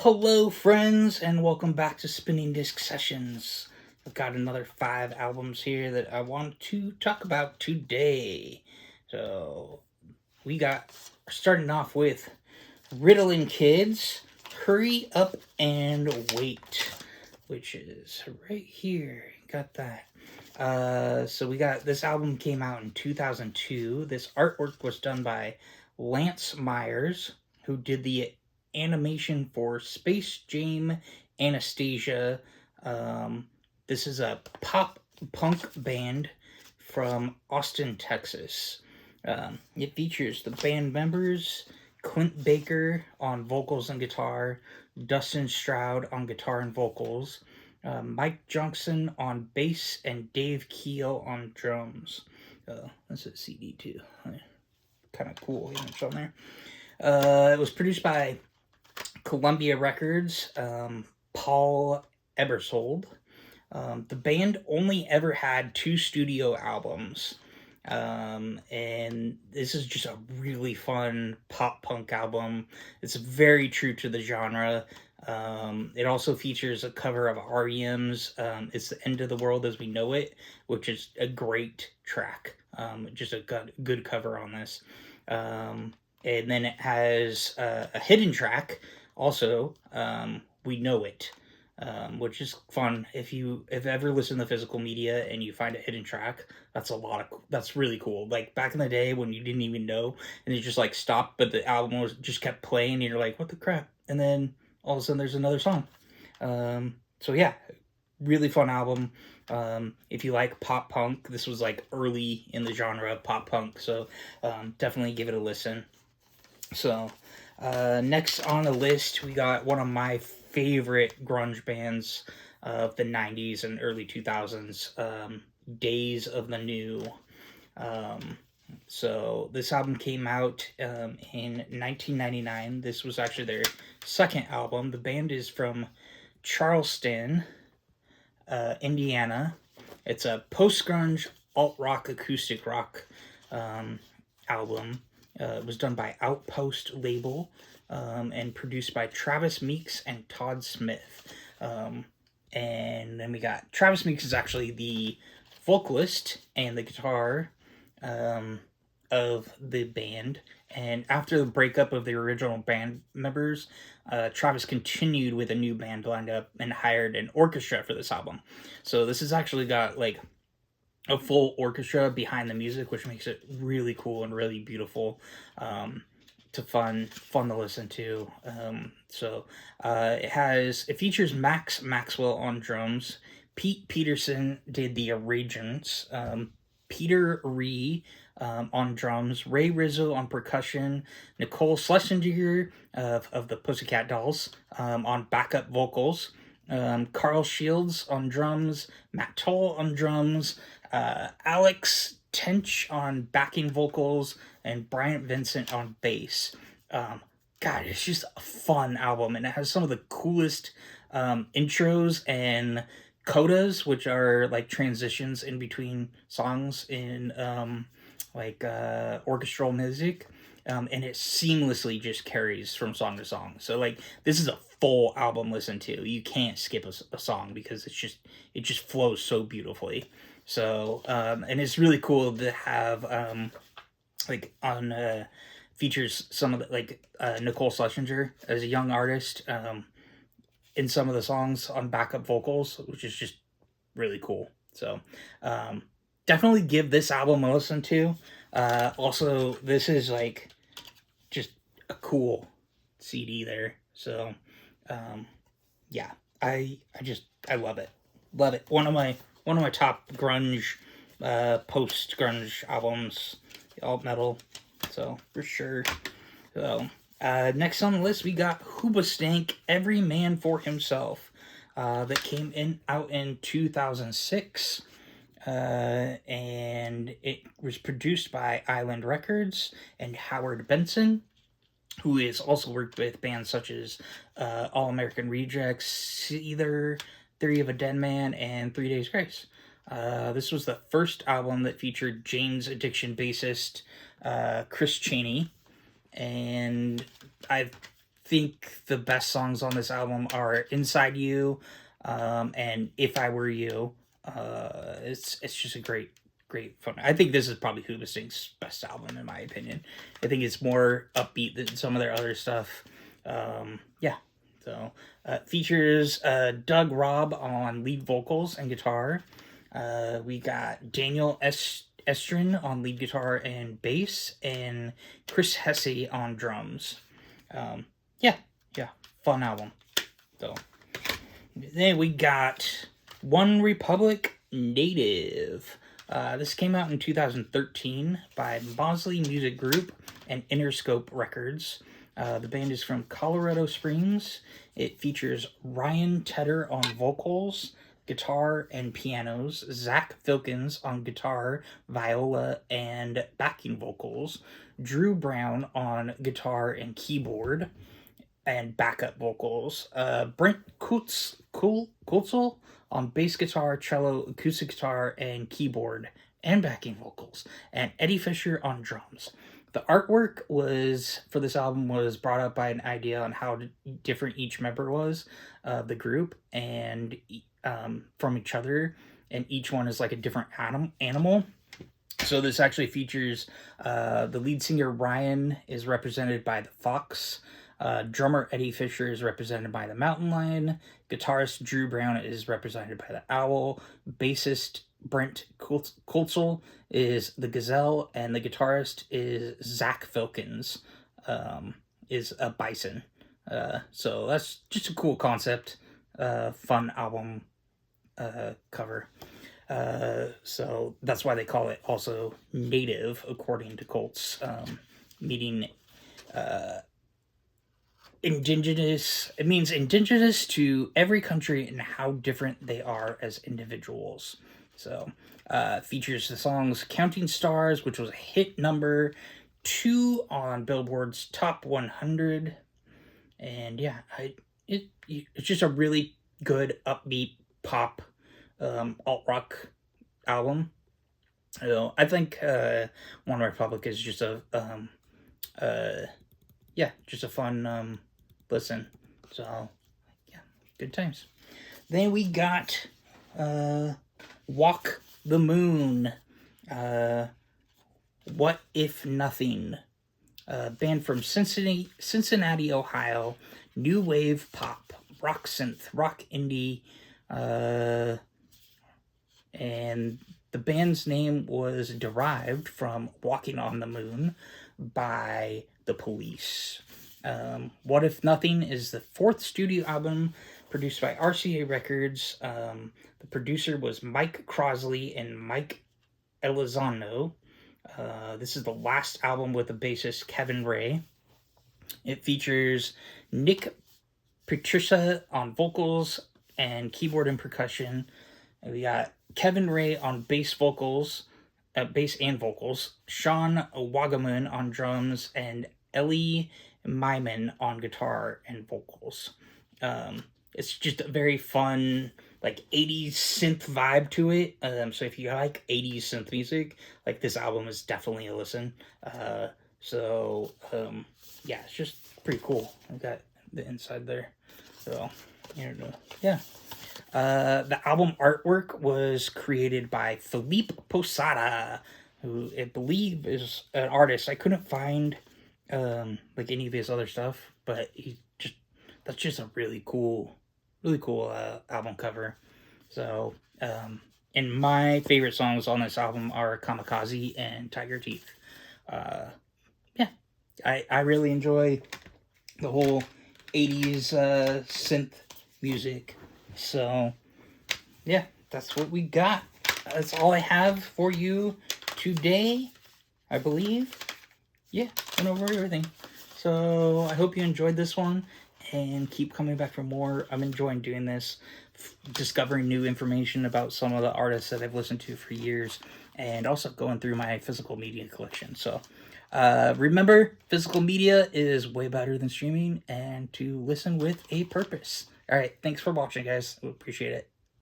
Hello, friends, and welcome back to Spinning Disc Sessions. I've got another 5 albums here that I want to talk about today. So, starting off with Ritalin Kids, Hurry Up and Wait, which is right here. Got that. So we got this album came out in 2002. This artwork was done by Lance Myers, who did the animation for Space Jam Anastasia. This is a pop punk band from Austin, Texas. It features the band members Clint Baker on vocals and guitar, Dustin Stroud on guitar and vocals, Mike Johnson on bass, and Dave Keel on drums. That's a CD too. Kind of cool image on there. It was produced by Columbia Records, Paul Ebersold. The band only ever had 2 studio albums. And this is just a really fun pop punk album. It's very true to the genre. It also features a cover of REM's It's the End of the World as We Know It, which is a great track. Just a good cover on this. And then it has a hidden track, also, We Know It. Which is fun. If ever listened to Physical Media and you find a hidden track, that's really cool. Like back in the day when you didn't even know and you just like stopped, but the album just kept playing and you're like, what the crap? And then all of a sudden there's another song. So yeah, really fun album. If you like pop punk, this was like early in the genre of pop punk, so definitely give it a listen. So next on the list, we got one of my favorite grunge bands of the 90s and early 2000s, Days of the New. So this album came out in 1999. This was actually their second album. The band is from Charleston, Indiana. It's a post-grunge alt-rock acoustic rock album. It was done by Outpost label and produced by Travis Meeks and Todd Smith. And then we got Travis Meeks is actually the vocalist and the guitar of the band. And after the breakup of the original band members, Travis continued with a new band lined up and hired an orchestra for this album. So this has actually got like a full orchestra behind the music, which makes it really cool and really beautiful, fun to listen to. It features Max Maxwell on drums. Pete Peterson did the arrangements. Peter Ree on drums. Ray Rizzo on percussion. Nicole Schlesinger of the Pussycat Dolls on backup vocals. Carl Shields on drums. Matt Toll on drums. Alex Tench on backing vocals, and Bryant Vincent on bass. God, it's just a fun album, and it has some of the coolest intros and codas, which are like transitions in between songs in orchestral music. And it seamlessly just carries from song to song. So like this is a full album listen to. You can't skip a song because it just flows so beautifully. So and it's really cool to have features some of the Nicole Schlesinger as a young artist in some of the songs on backup vocals, which is just really cool. So definitely give this album a listen to. Also, this is like just a cool CD there. So yeah, I love it. Love it. One of my top grunge post grunge albums, alt metal. So for sure. So next on the list we got Hoobastank, Every Man for Himself, that came out in 2006. And it was produced by Island Records and Howard Benson, who has also worked with bands such as All American Rejects, Seether, Theory of a Dead Man, and 3 Days Grace. This was the first album that featured Jane's Addiction bassist Chris Chaney, and I've think the best songs on this album are Inside You, and If I Were You. It's just a great fun. I think this is probably Hoobastank's best album in my opinion. I think it's more upbeat than some of their other stuff. Yeah. So features Doug Robb on lead vocals and guitar. We got Daniel Estrin on lead guitar and bass, and Chris Hesse on drums. Yeah, fun album. So then we got One Republic Native. This came out in 2013 by Mosley Music Group and Interscope Records. The band is from Colorado Springs. It features Ryan Tedder on vocals, guitar, and pianos, Zach Filkins on guitar, viola, and backing vocals, Drew Brown on guitar and keyboard, and backup vocals, Brent Kutzel on bass guitar, cello, acoustic guitar, and keyboard, and backing vocals, and Eddie Fisher on drums. The artwork for this album was brought up by an idea on how different each member was of the group and from each other, and each one is like a different animal. So this actually features the lead singer Ryan is represented by the fox, drummer Eddie Fisher is represented by the mountain lion, guitarist Drew Brown is represented by the owl, bassist Brent Kutzel is the gazelle, and the guitarist is Zach Filkins, is a bison. So that's just a cool concept, fun album cover. So that's why they call it also native, according to Colts, meaning indigenous. It means indigenous to every country and how different they are as individuals. So features the songs Counting Stars, which was a hit number 2 on Billboard's Top 100. And yeah, it's just a really good upbeat pop alt-rock album. I think One Republic is just a just a fun listen. So yeah, good times. Then we got Walk the Moon. What If Nothing? Band from Cincinnati, Ohio. New wave pop, rock synth, rock indie. And the band's name was derived from Walking on the Moon by The Police. What If Nothing is the 4th studio album produced by RCA Records. The producer was Mike Crosley and Mike Elizondo. This is the last album with the bassist Kevin Ray. It features Nick Patricia on vocals and keyboard and percussion. And we got Kevin Ray on bass and vocals, Sean Wagaman on drums, and Ellie Myman on guitar and vocals. It's just a very fun, like 80s synth vibe to it. So if you like 80s synth music, like this album is definitely a listen. Yeah, it's just pretty cool. I got the inside there. So, yeah. The album artwork was created by Philippe Posada, who I believe is an artist. I couldn't find like any of his other stuff, but that's just a really cool album cover. So, and my favorite songs on this album are Kamikaze and Tiger Teeth. Yeah, I really enjoy the whole 80s synth music. So, yeah, that's what we got. That's all I have for you today, I believe. Yeah, went over everything. So, I hope you enjoyed this one and keep coming back for more. I'm enjoying doing this, discovering new information about some of the artists that I've listened to for years, and also going through my physical media collection. So, remember, physical media is way better than streaming, and to listen with a purpose. All right, thanks for watching, guys. I appreciate it.